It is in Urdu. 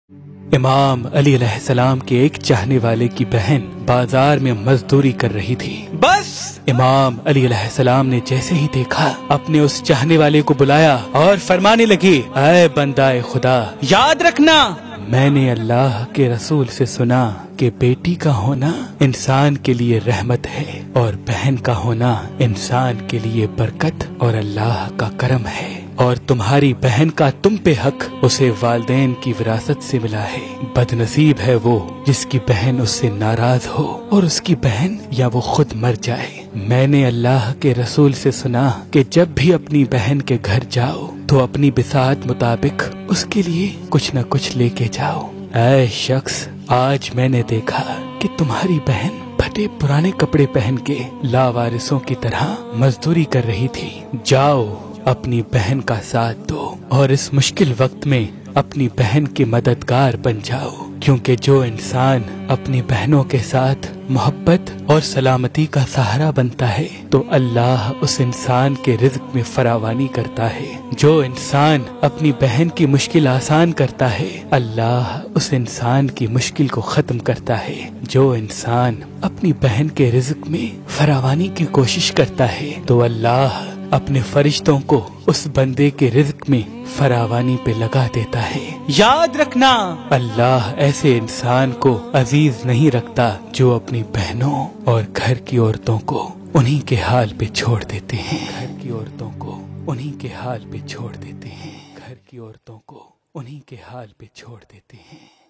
امام علی علیہ السلام کے ایک چاہنے والے کی بہن بازار میں مزدوری کر رہی تھی۔ بس امام علی علیہ السلام نے جیسے ہی دیکھا اپنے اس چاہنے والے کو بلایا اور فرمانے لگی، اے بندہ خدا، یاد رکھنا میں نے اللہ کے رسول سے سنا کہ بیٹی کا ہونا انسان کے لیے رحمت ہے اور بہن کا ہونا انسان کے لیے برکت اور اللہ کا کرم ہے، اور تمہاری بہن کا تم پہ حق اسے والدین کی وراثت سے ملا ہے۔ بد نصیب ہے وہ جس کی بہن اس سے ناراض ہو اور اس کی بہن یا وہ خود مر جائے۔ میں نے اللہ کے رسول سے سنا کہ جب بھی اپنی بہن کے گھر جاؤ تو اپنی بساط مطابق اس کے لیے کچھ نہ کچھ لے کے جاؤ۔ اے شخص، آج میں نے دیکھا کہ تمہاری بہن پھٹے پرانے کپڑے پہن کے لاوارثوں کی طرح مزدوری کر رہی تھی۔ جاؤ اپنی بہن کا ساتھ دو اور اس مشکل وقت میں اپنی بہن کے مددگار بن جاؤ، کیونکہ جو انسان اپنی بہنوں کے ساتھ محبت اور سلامتی کا سہارا بنتا ہے تو اللہ اس انسان کے رزق میں فراوانی کرتا ہے۔ جو انسان اپنی بہن کی مشکل آسان کرتا ہے اللہ اس انسان کی مشکل کو ختم کرتا ہے۔ جو انسان اپنی بہن کے رزق میں فراوانی کی کوشش کرتا ہے تو اللہ اپنے فرشتوں کو اس بندے کے رزق میں فراوانی پہ لگا دیتا ہے۔ یاد رکھنا اللہ ایسے انسان کو عزیز نہیں رکھتا جو اپنی بہنوں اور گھر کی عورتوں کو انہی کے حال پہ چھوڑ دیتے ہیں۔ گھر کی عورتوں کو انہی کے حال پہ چھوڑ دیتے ہیں۔ گھر کی عورتوں کو انہی کے حال پہ چھوڑ دیتے ہیں۔